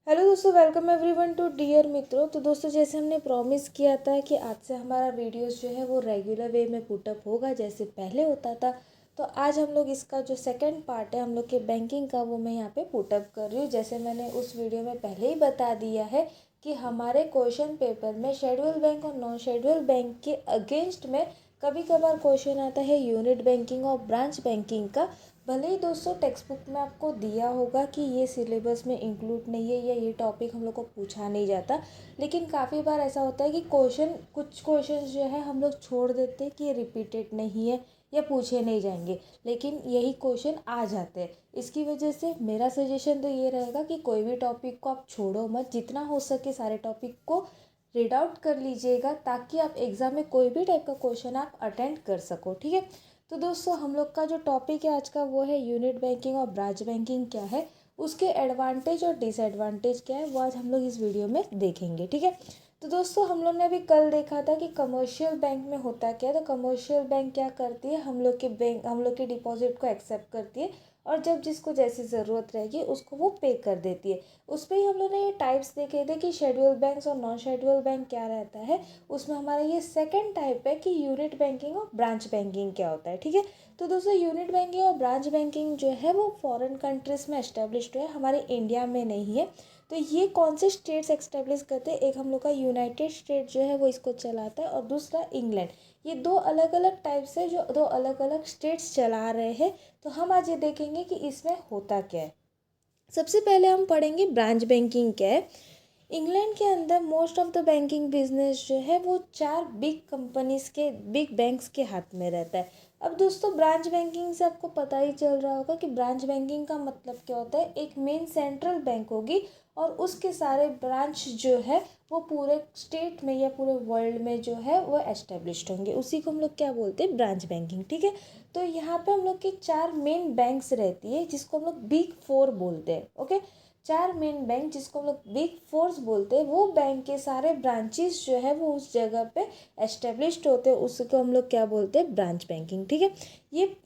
Hello दोस्तों, welcome everyone to dear मित्रों। तो दोस्तों, जैसे हमने प्रॉमिस किया था कि आज से हमारा वीडियोस जो है वो रेगुलर वे में पुटअप होगा जैसे पहले होता था। तो आज हम लोग इसका जो सेकंड पार्ट है हम लोग के बैंकिंग का वो मैं यहाँ पे पुटअप कर रही हूँ। जैसे मैंने उस वीडियो में पहले ही बता दिया है कि हमारे क्वेश्चन पेपर में शेड्यूल बैंक और नॉन शेड्यूल बैंक के अगेंस्ट में कभी कभार क्वेश्चन आता है यूनिट बैंकिंग और ब्रांच बैंकिंग का। भले ही दोस्तों टेक्स्ट बुक में आपको दिया होगा कि ये सिलेबस में इंक्लूड नहीं है या ये टॉपिक हम लोग को पूछा नहीं जाता, लेकिन काफ़ी बार ऐसा होता है कि कुछ क्वेश्चन जो है हम लोग छोड़ देते हैं कि ये रिपीटेड नहीं है या पूछे नहीं जाएंगे, लेकिन यही क्वेश्चन आ जाते हैं। इसकी वजह से मेरा सजेशन तो ये रहेगा कि कोई भी टॉपिक को आप छोड़ो मत, जितना हो सके सारे टॉपिक को रीड आउट कर लीजिएगा ताकि आप एग्ज़ाम में कोई भी टाइप का क्वेश्चन आप अटेंड कर सको। ठीक है। तो दोस्तों, हम लोग का जो टॉपिक है आज का वो है यूनिट बैंकिंग और ब्रांच बैंकिंग क्या है, उसके एडवांटेज और डिसएडवांटेज क्या है, वो आज हम लोग इस वीडियो में देखेंगे। ठीक है। तो दोस्तों, हम लोग ने अभी कल देखा था कि कमर्शियल बैंक में होता क्या है। तो कमर्शियल बैंक क्या करती है, हम लोग के डिपॉजिट को एक्सेप्ट करती है और जब जिसको जैसी ज़रूरत रहेगी उसको वो पे कर देती है। उस पर ही हम लोग ने ये टाइप्स देखे थे कि शेड्यूल बैंक्स और नॉन शेड्यूल बैंक क्या रहता है। उसमें हमारा ये सेकंड टाइप है कि यूनिट बैंकिंग और ब्रांच बैंकिंग क्या होता है। ठीक है। तो दोस्तों, यूनिट बैंकिंग और ब्रांच बैंकिंग जो है वो फॉरेन कंट्रीज़ में एस्टेब्लिश्ड है, हमारे इंडिया में नहीं है। तो ये कौन से स्टेट्स एस्टेब्लिश करते हैं, एक हम लोग का यूनाइटेड स्टेट जो है वो इसको चलाता है और दूसरा इंग्लैंड। ये दो अलग अलग टाइप्स है जो दो अलग अलग स्टेट्स चला रहे हैं। तो हम आज ये देखेंगे कि इसमें होता क्या है। सबसे पहले हम पढ़ेंगे ब्रांच बैंकिंग क्या है। इंग्लैंड के अंदर most of the banking business जो है वो 4 बिग कंपनीज के बिग बैंक्स के हाथ में रहता है। अब दोस्तों, ब्रांच बैंकिंग से आपको पता ही चल रहा होगा कि ब्रांच बैंकिंग का मतलब क्या होता है। एक मेन सेंट्रल बैंक होगी और उसके सारे ब्रांच जो है वो पूरे स्टेट में या पूरे वर्ल्ड में जो है वो एस्टेब्लिश्ड होंगे, उसी को हम लोग क्या बोलते हैं, ब्रांच बैंकिंग। ठीक है। तो यहाँ पे हम लोग की 4 मेन बैंक्स रहती है जिसको हम लोग बिग फोर बोलते हैं। ओके। 4 मेन बैंक जिसको हम लोग बिग फोर्स बोलते हैं, वो बैंक के सारे ब्रांचेस जो है वो उस जगह पे एस्टेब्लिश्ड होते हैं, उसको हम लोग क्या बोलते हैं, ब्रांच बैंकिंग। ठीक है।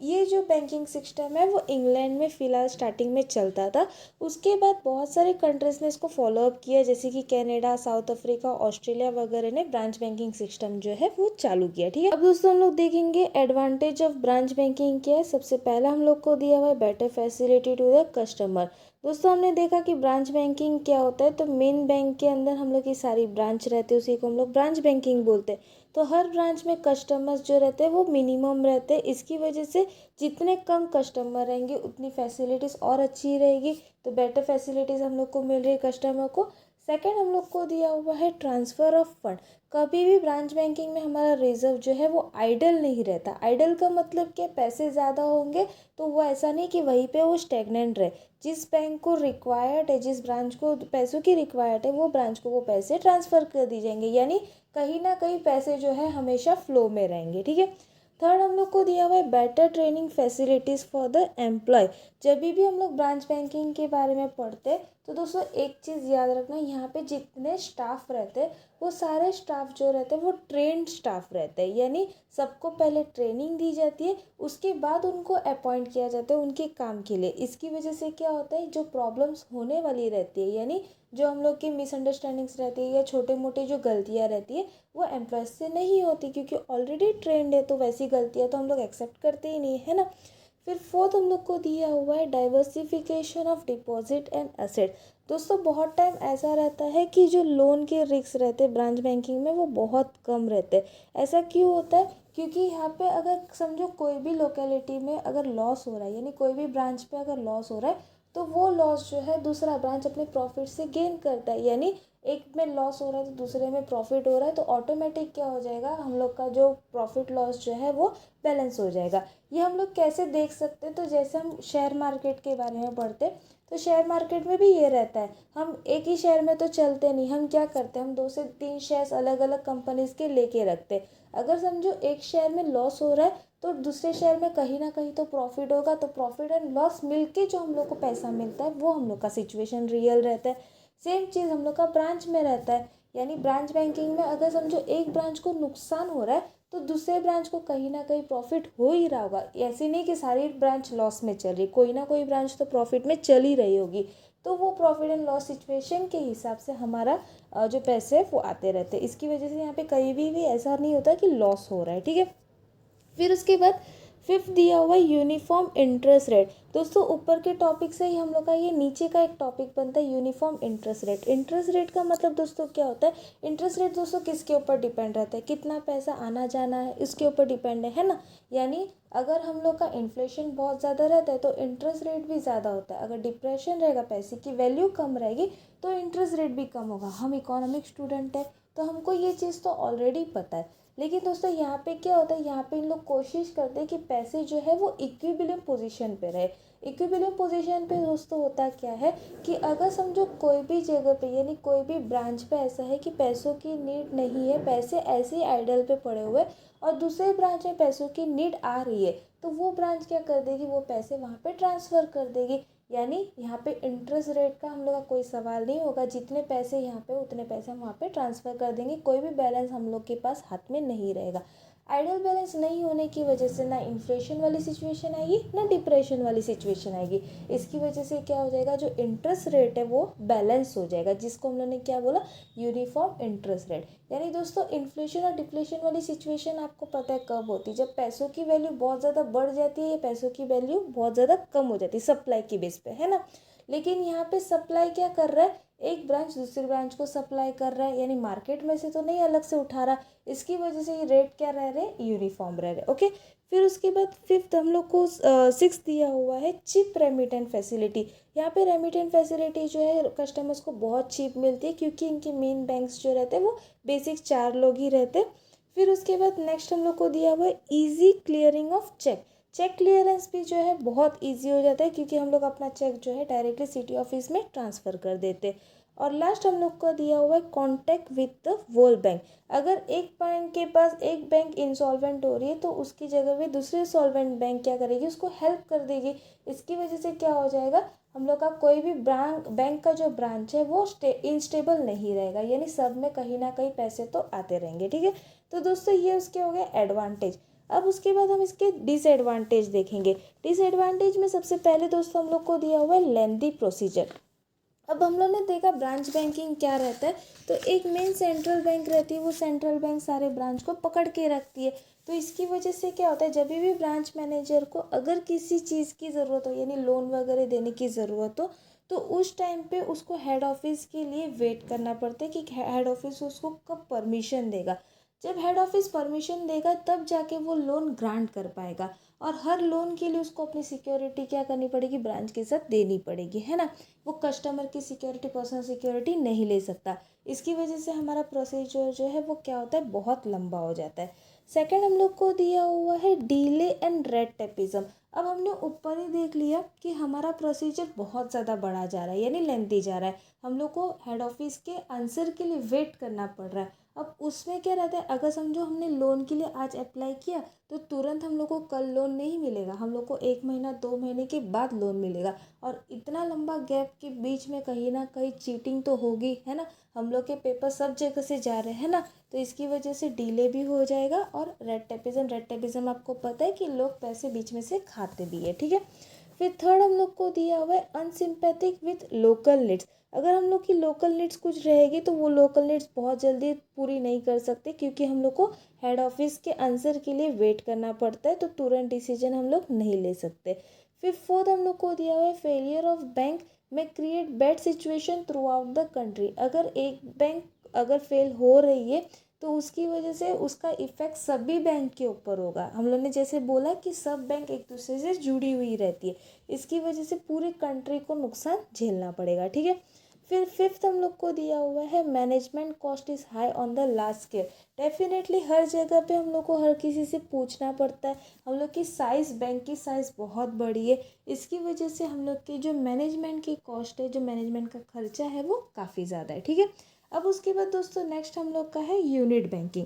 ये जो बैंकिंग सिस्टम है वो इंग्लैंड में फ़िलहाल स्टार्टिंग में चलता था। उसके बाद बहुत सारे कंट्रीज़ ने इसको फॉलोअप किया, जैसे कि कनाडा, साउथ अफ्रीका, ऑस्ट्रेलिया वगैरह ने ब्रांच बैंकिंग सिस्टम जो है वो चालू किया। ठीक है। अब दोस्तों, हम लोग देखेंगे एडवांटेज ऑफ ब्रांच बैंकिंग क्या है। सबसे पहला हम लोग को दिया हुआ है better facility to the customer. दोस्तों, हमने देखा कि ब्रांच बैंकिंग क्या होता है। तो मेन बैंक के अंदर हम लोग की सारी ब्रांच रहती है, उसी को हम लोग ब्रांच बैंकिंग बोलते हैं। तो हर ब्रांच में कस्टमर्स जो रहते हैं वो मिनिमम रहते हैं। इसकी वजह से जितने कम कस्टमर रहेंगे उतनी फैसिलिटीज़ और अच्छी रहेगी। तो बेटर फैसिलिटीज़ हम लोग को मिल रही है कस्टमर को। सेकंड, हम लोग को दिया हुआ है ट्रांसफ़र ऑफ फंड। कभी भी ब्रांच बैंकिंग में हमारा रिजर्व जो है वो आइडल नहीं रहता। आइडल का मतलब क्या, पैसे ज़्यादा होंगे तो वो ऐसा नहीं कि वहीं पे वो स्टेगनेंट रहे। जिस बैंक को रिक्वायर्ड है, जिस ब्रांच को पैसों की रिक्वायर्ड है, वो ब्रांच को वो पैसे ट्रांसफ़र कर दी जाएंगे, यानी कहीं ना कहीं पैसे जो है हमेशा फ्लो में रहेंगे। ठीक है। थर्ड, हम लोग को दिया हुआ है better training facilities for the employ. जब भी हम लोग ब्रांच बैंकिंग के बारे में पढ़ते हैं तो दोस्तों एक चीज़ याद रखना, यहाँ पे जितने स्टाफ रहते हैं वो सारे स्टाफ जो रहते हैं वो ट्रेंड स्टाफ रहते हैं, यानी सबको पहले ट्रेनिंग दी जाती है, उसके बाद उनको अपॉइंट किया जाता है उनके काम के लिए। इसकी वजह से क्या होता है, जो प्रॉब्लम्स होने वाली रहती है, यानी जो हम लोग की मिसअंडरस्टैंडिंग्स रहती है या छोटे मोटे जो गलतियाँ रहती है वो एम्प्लॉयज से नहीं होती, क्योंकि ऑलरेडी ट्रेंड है। तो वैसी गलतियाँ तो हम लोग एक्सेप्ट करते ही नहीं है ना। फिर फोर्थ, हम लोग को दिया हुआ है diversification of deposit and asset. दोस्तों, बहुत टाइम ऐसा रहता है कि जो लोन के रिस्क रहते हैं ब्रांच बैंकिंग में वो बहुत कम रहते हैं। ऐसा क्यों होता है, क्योंकि यहाँ पे अगर समझो कोई भी लोकेलिटी में अगर लॉस हो रहा है, यानी कोई भी ब्रांच पे अगर लॉस हो रहा है, तो वो लॉस जो है दूसरा ब्रांच अपने प्रॉफिट से गेन करता है। यानी एक में लॉस हो रहा है तो दूसरे में प्रॉफिट हो रहा है, तो ऑटोमेटिक क्या हो जाएगा, हम लोग का जो प्रॉफिट लॉस जो है वो बैलेंस हो जाएगा। ये हम लोग कैसे देख सकते हैं, तो जैसे हम शेयर मार्केट के बारे में पढ़ते हैं तो शेयर मार्केट में भी ये रहता है, हम एक ही शेयर में तो चलते नहीं, हम क्या करते हैं, हम 2 से 3 शेयर्स अलग अलग कंपनीज के लेके रखते हैं। अगर समझो एक शेयर में लॉस हो रहा है तो दूसरे शेयर में कहीं ना कहीं तो प्रॉफिट होगा, तो प्रॉफिट एंड लॉस मिलके जो हम लोग को पैसा मिलता है वो हम लोग का सिचुएशन रियल रहता है। सेम चीज़ हम लोग का ब्रांच में रहता है, यानी ब्रांच बैंकिंग में अगर समझो एक ब्रांच को नुकसान हो रहा है तो दूसरे ब्रांच को कहीं ना कहीं प्रॉफिट हो ही रहा होगा। ऐसे नहीं कि सारी ब्रांच लॉस में चल रही, कोई ना कोई ब्रांच तो प्रॉफिट में चल ही रही होगी। तो वो प्रॉफिट एंड लॉस सिचुएशन के हिसाब से हमारा जो पैसे है वो आते रहते हैं। इसकी वजह से यहाँ पे कहीं भी ऐसा नहीं होता कि लॉस हो रहा है, ठीक है। फिर उसके बाद फिफ्थ दिया हुआ है यूनिफॉर्म इंटरेस्ट रेट। दोस्तों ऊपर के टॉपिक से ही हम लोग का ये नीचे का एक टॉपिक बनता है uniform interest rate. Interest rate का मतलब दोस्तों क्या होता है? इंटरेस्ट रेट दोस्तों किसके ऊपर डिपेंड रहता है? कितना पैसा आना जाना है इसके ऊपर डिपेंड है ना। यानी अगर हम लोग का इन्फ्लेशन बहुत ज़्यादा रहता है तो इंटरेस्ट रेट भी ज़्यादा होता है। अगर डिप्रेशन रहेगा, पैसे की वैल्यू कम रहेगी, तो इंटरेस्ट रेट भी कम होगा। हम इकोनॉमिक स्टूडेंट है तो हमको ये चीज़ तो ऑलरेडी पता है। लेकिन दोस्तों यहाँ पे क्या होता है, यहाँ पे इन लोग कोशिश करते हैं कि पैसे जो है वो इक्विलिब्रियम पोजीशन पे रहे। इक्विलिब्रियम पोजीशन पे दोस्तों होता क्या है कि अगर समझो कोई भी जगह पे यानी कोई भी ब्रांच पे ऐसा है कि पैसों की नीड नहीं है, पैसे ऐसे ही आइडल पे पड़े हुए, और दूसरे ब्रांच में पैसों की नीड आ रही है, तो वो ब्रांच क्या कर देगी, वो पैसे वहाँ पे ट्रांसफ़र कर देगी। यानी यहाँ पे इंटरेस्ट रेट का हम लोग का कोई सवाल नहीं होगा। जितने पैसे यहाँ पे उतने पैसे हम वहाँ पे ट्रांसफ़र कर देंगे। कोई भी बैलेंस हम लोग के पास हाथ में नहीं रहेगा। आइडल बैलेंस नहीं होने की वजह से ना इन्फ्लेशन वाली सिचुएशन आएगी ना डिप्रेशन वाली सिचुएशन आएगी। इसकी वजह से क्या हो जाएगा, जो इंटरेस्ट रेट है वो बैलेंस हो जाएगा, जिसको हम लोगों ने क्या बोला, यूनिफॉर्म इंटरेस्ट रेट। यानी दोस्तों इन्फ्लेशन और डिप्लेशन वाली सिचुएशन आपको पता है कब होती है? जब पैसों की वैल्यू बहुत ज़्यादा बढ़ जाती है या पैसों की वैल्यू बहुत ज़्यादा कम हो जाती है सप्लाई की बेस पे, है ना। लेकिन यहाँ पे सप्लाई क्या कर रहा है, एक ब्रांच दूसरी ब्रांच को सप्लाई कर रहा है, यानी मार्केट में से तो नहीं अलग से उठा रहा। इसकी वजह से ये रेट क्या रह रहे, यूनिफॉर्म रह रहे, ओके। फिर उसके बाद फिफ्थ हम लोग को सिक्स दिया हुआ है चिप रेमिटेंट फैसिलिटी। यहाँ पे रेमिटेंट फैसिलिटी जो है कस्टमर्स को बहुत चीप मिलती है, क्योंकि इनके मेन बैंक्स जो रहते हैं वो बेसिक 4 लोग ही रहते हैं। फिर उसके बाद नेक्स्ट हम लोग को दिया हुआ है easy clearing of cheque. Cheque clearance भी जो है बहुत इजी हो जाता है, क्योंकि हम लोग अपना चेक जो है डायरेक्टली सिटी ऑफिस में ट्रांसफ़र कर देते हैं। और लास्ट हम लोग को दिया हुआ है contact with the world bank. अगर एक बैंक के पास एक बैंक इंसॉल्वेंट हो रही है तो उसकी जगह पे दूसरे सॉल्वेंट बैंक क्या करेगी, उसको हेल्प कर देगी। इसकी वजह से क्या हो जाएगा, हम लोग का कोई भी बैंक का जो ब्रांच है वो इनस्टेबल नहीं रहेगा, यानी सब में कहीं ना कहीं पैसे तो आते रहेंगे, ठीक है। तो दोस्तों ये उसके हो गए एडवांटेज। अब उसके बाद हम इसके डिसएडवांटेज देखेंगे। डिसएडवांटेज में सबसे पहले दोस्तों हम लोग को दिया हुआ है लेंथी प्रोसीजर। अब हम लोग ने देखा ब्रांच बैंकिंग क्या रहता है, तो एक मेन सेंट्रल बैंक रहती है, वो सेंट्रल बैंक सारे ब्रांच को पकड़ के रखती है। तो इसकी वजह से क्या होता है, जब भी ब्रांच मैनेजर को अगर किसी चीज़ की ज़रूरत हो, यानी लोन वगैरह देने की ज़रूरत हो, तो उस टाइम पे उसको हेड ऑफिस के लिए वेट करना पड़ता है कि हेड ऑफिस उसको कब परमिशन देगा। जब हेड ऑफिस परमिशन देगा तब जाके वो लोन ग्रांट कर पाएगा, और हर लोन के लिए उसको अपनी सिक्योरिटी क्या करनी पड़ेगी, ब्रांच के साथ देनी पड़ेगी, है ना। वो कस्टमर की सिक्योरिटी, पर्सनल सिक्योरिटी नहीं ले सकता। इसकी वजह से हमारा प्रोसीजर जो है वो क्या होता है, बहुत लंबा हो जाता है। सेकंड हम लोग को दिया हुआ है डीले एंड रेड टेपिज्म। अब हमने ऊपर ही देख लिया कि हमारा प्रोसीजर बहुत ज़्यादा बढ़ा जा रहा है, यानी लेंथी जा रहा है। हम लोग को हेड ऑफिस के आंसर के लिए वेट करना पड़ रहा है। अब उसमें क्या रहता है, अगर समझो हमने लोन के लिए आज अप्लाई किया तो तुरंत हम लोग को कल लोन नहीं मिलेगा, हम लोग को 1 महीना 2 महीने के बाद लोन मिलेगा। और इतना लंबा गैप के बीच में कहीं ना कहीं चीटिंग तो होगी, है ना। हम लोग के पेपर सब जगह से जा रहे हैं ना, तो इसकी वजह से डिले भी हो जाएगा। और रेड टेपिज्म आपको पता है कि लोग पैसे बीच में से खाते भी है, ठीक है। फिर थर्ड हम लोग को दिया हुआ है अनसिम्पैथिक विथ लोकल नीड्स। अगर हम लोग की लोकल नीड्स कुछ रहेगी तो वो लोकल नीड्स बहुत जल्दी पूरी नहीं कर सकते, क्योंकि हम लोग को हेड ऑफिस के आंसर के लिए वेट करना पड़ता है, तो तुरंत डिसीजन हम लोग नहीं ले सकते। फिर फोर्थ हम लोग को दिया हुआ है फेलियर ऑफ बैंक में create bad situation through out the country. अगर एक बैंक अगर फेल हो रही है तो उसकी वजह से उसका इफेक्ट सभी बैंक के ऊपर होगा। हम लोग ने जैसे बोला कि सब बैंक एक दूसरे से जुड़ी हुई रहती है, इसकी वजह से पूरी कंट्री को नुकसान झेलना पड़ेगा, ठीक है। फिर फिफ्थ हम लोग को दिया हुआ है management cost is high on the large scale. Definitely हर जगह पे हम लोग को हर किसी से पूछना पड़ता है। हम लोग की साइज़, बैंक की साइज़ बहुत बड़ी है, इसकी वजह से हम लोग की जो मैनेजमेंट की कॉस्ट है, जो मैनेजमेंट का खर्चा है वो काफ़ी ज़्यादा है, ठीक है। अब उसके बाद दोस्तों नेक्स्ट हम लोग का है यूनिट बैंकिंग।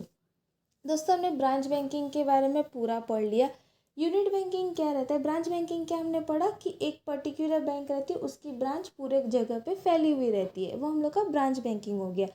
दोस्तों हमने ब्रांच बैंकिंग के बारे में पूरा पढ़ लिया। यूनिट बैंकिंग क्या रहता है, ब्रांच बैंकिंग क्या हमने पढ़ा कि एक पर्टिकुलर बैंक रहती है, उसकी ब्रांच पूरे जगह पे फैली हुई रहती है, वो हम लोग का ब्रांच बैंकिंग हो गया।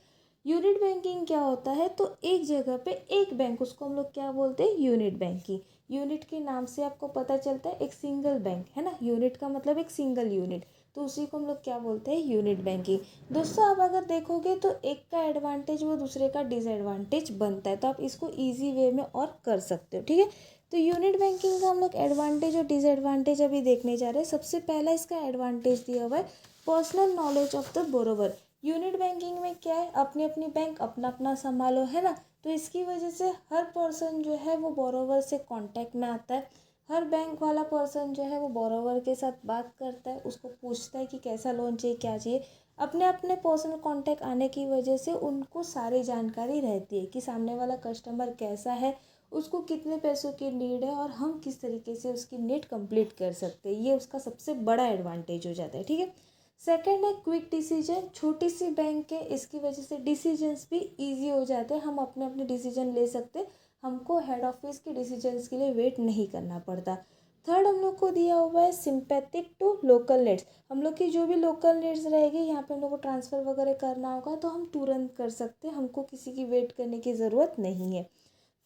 यूनिट बैंकिंग क्या होता है, तो एक जगह पे एक बैंक, उसको हम लोग क्या बोलते हैं, यूनिट बैंकिंग। यूनिट के नाम से आपको पता चलता है एक सिंगल बैंक, है ना। यूनिट का मतलब एक सिंगल यूनिट। तो उसी को हम लोग क्या बोलते हैं, यूनिट बैंकिंग। दोस्तों आप अगर देखोगे तो एक का एडवांटेज वो दूसरे का डिसएडवांटेज बनता है, तो आप इसको ईजी वे में और कर सकते हो, ठीक है। तो यूनिट बैंकिंग का हम लोग एडवांटेज और डिसएडवांटेज अभी देखने जा रहे हैं। सबसे पहला इसका एडवांटेज दिया हुआ है personal knowledge of the borrower. Unit banking में क्या है, अपनी अपनी बैंक अपना अपना संभालो, है ना। तो इसकी वजह से हर पर्सन जो है वो बोरोवर से कांटेक्ट में आता है। हर बैंक वाला पर्सन जो है वो बोरोवर के साथ बात करता है, उसको पूछता है कि कैसा लोन चाहिए, क्या चाहिए। अपने अपने पर्सनल कांटेक्ट आने की वजह से उनको सारी जानकारी रहती है कि सामने वाला कस्टमर कैसा है, उसको कितने पैसों की नीड है और हम किस तरीके से उसकी नीड कंप्लीट कर सकते हैं। ये उसका सबसे बड़ा एडवांटेज हो जाता है, ठीक है। सेकंड है क्विक डिसीजन। छोटी सी बैंक है, इसकी वजह से डिसीजंस भी इजी हो जाते हैं, हम अपने अपने डिसीजन ले सकते हैं, हमको हेड ऑफिस के डिसीजंस के लिए वेट नहीं करना पड़ता। थर्ड हम लोग को दिया हुआ है सिंपैथिक टू लोकल नीड्स। हम लोग की जो भी लोकल नीड्स रहेगी, यहाँ पे हम लोग को ट्रांसफ़र वगैरह करना होगा तो हम तुरंत कर सकते हैं, हमको किसी की वेट करने की ज़रूरत नहीं है।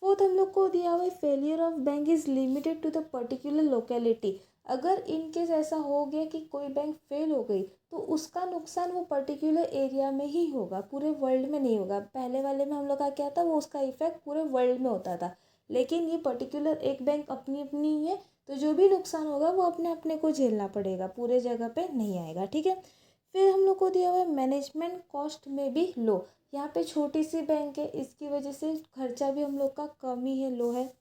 फोर्थ हम लोग को दिया हुआ है failure of bank is limited to the particular locality. अगर इन केस ऐसा हो गया कि कोई बैंक फेल हो गई तो उसका नुकसान वो पर्टिकुलर एरिया में ही होगा, पूरे वर्ल्ड में नहीं होगा। पहले वाले में हम लोग का क्या था, वो उसका इफेक्ट पूरे वर्ल्ड में होता था, लेकिन ये पर्टिकुलर एक बैंक अपनी अपनी ही है, तो जो भी नुकसान होगा वो अपने अपने को झेलना पड़ेगा, पूरे जगह पे नहीं आएगा, ठीक है। फिर हम लोग को दिया हुआ है मैनेजमेंट कॉस्ट में भी लो। यहाँ पे छोटी सी बैंक है, इसकी वजह से खर्चा भी हम लोग का कम ही है, लो है,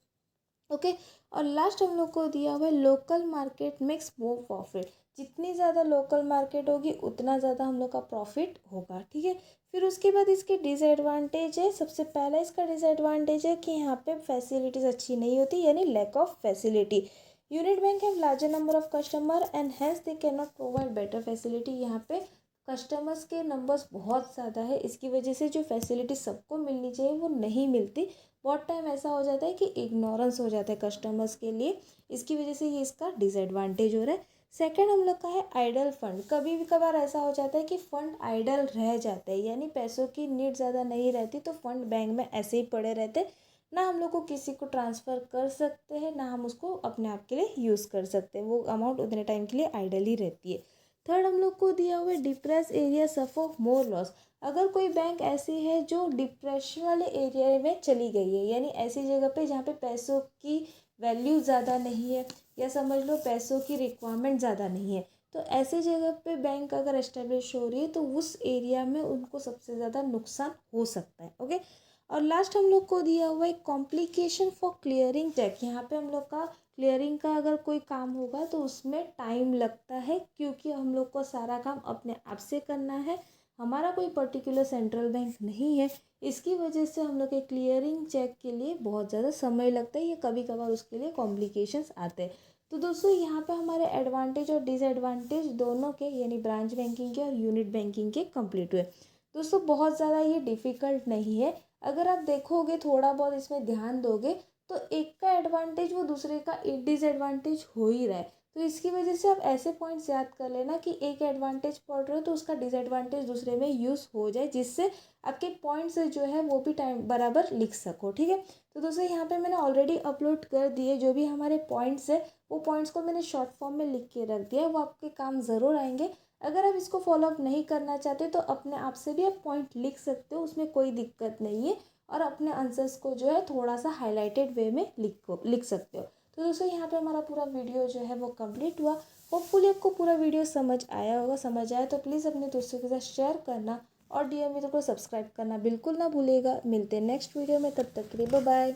ओके। और लास्ट हम लोग को दिया हुआ है local market makes more profit. जितनी ज़्यादा लोकल मार्केट होगी उतना ज़्यादा हम लोग का प्रॉफिट होगा, ठीक है। फिर उसके बाद इसके डिसएडवांटेज है। सबसे पहला इसका डिसएडवांटेज है कि यहाँ पे फैसिलिटीज़ अच्छी नहीं होती, यानी lack of facility. Unit bank have larger number of customer and hence they can not provide better facility. यहाँ पे कस्टमर्स के नंबर्स बहुत ज़्यादा है, इसकी वजह से जो फैसिलिटी सबको मिलनी चाहिए वो नहीं मिलती। बहुत टाइम ऐसा हो जाता है कि इग्नोरेंस हो जाता है कस्टमर्स के लिए, इसकी वजह से ये इसका डिसएडवांटेज हो रहा है। सेकंड हम लोग का है आइडल फंड। कभी भी कभार ऐसा हो जाता है कि फंड आइडल रह जाते हैं, यानी पैसों की नीड ज़्यादा नहीं रहती तो फंड बैंक में ऐसे ही पड़े रहते, ना हम लोग को किसी को ट्रांसफ़र कर सकते हैं ना हम उसको अपने आप के लिए यूज़ कर सकते हैं, वो अमाउंट उतने टाइम के लिए आइडल ही रहती है। थर्ड हम लोग को दिया हुआ है डिप्रेस एरिया सफर मोर लॉस। अगर कोई बैंक ऐसी है जो डिप्रेशन वाले एरिया में चली गई है, यानी ऐसी जगह पे जहाँ पे पैसों की वैल्यू ज़्यादा नहीं है, या समझ लो पैसों की रिक्वायरमेंट ज़्यादा नहीं है, तो ऐसी जगह पे बैंक अगर एस्टेब्लिश हो रही है तो उस एरिया में उनको सबसे ज़्यादा नुकसान हो सकता है, ओके। और लास्ट हम लोग को दिया हुआ है कॉम्प्लिकेशन फॉर क्लियरिंग चेक। यहाँ पे हम लोग का क्लियरिंग का अगर कोई काम होगा तो उसमें टाइम लगता है, क्योंकि हम लोग को सारा काम अपने आप से करना है, हमारा कोई पर्टिकुलर सेंट्रल बैंक नहीं है। इसकी वजह से हम लोग के क्लियरिंग चेक के लिए बहुत ज़्यादा समय लगता है, या कभी कभार उसके लिए कॉम्प्लिकेशंस आते हैं। तो दोस्तों यहाँ पे हमारे एडवांटेज और डिसएडवांटेज दोनों के, यानी ब्रांच बैंकिंग के और यूनिट बैंकिंग के कंप्लीट हुए। दोस्तों बहुत ज़्यादा ये डिफ़िकल्ट नहीं है, अगर आप देखोगे थोड़ा बहुत इसमें ध्यान दोगे तो एक का एडवांटेज वो दूसरे का एक डिसएडवांटेज हो ही रहा है। तो इसकी वजह से आप ऐसे पॉइंट्स याद कर लेना कि एक एडवांटेज पढ़ रहे हो तो उसका डिसएडवांटेज दूसरे में यूज़ हो जाए, जिससे आपके पॉइंट्स जो है वो भी टाइम बराबर लिख सको, ठीक है। तो दोस्तों यहाँ पे मैंने ऑलरेडी अपलोड कर दिए जो भी हमारे पॉइंट्स है, वो पॉइंट्स को मैंने शॉर्ट फॉर्म में लिख के रख दिया, वो आपके काम ज़रूर आएंगे। अगर आप इसको फॉलोअप नहीं करना चाहते तो अपने आप से भी आप पॉइंट लिख सकते हो, उसमें कोई दिक्कत नहीं है, और अपने आंसर्स को जो है थोड़ा सा हाईलाइटेड वे में लिख सकते हो। तो दोस्तों यहाँ पे हमारा पूरा वीडियो जो है वो कंप्लीट हुआ। होपफुली आपको पूरा वीडियो समझ आया होगा, समझ आया तो प्लीज़ अपने दोस्तों के साथ शेयर करना, और डीएम मित्र को सब्सक्राइब करना बिल्कुल ना भूलिएगा। मिलते हैं नेक्स्ट वीडियो में, तब तक के लिए बाय बाय।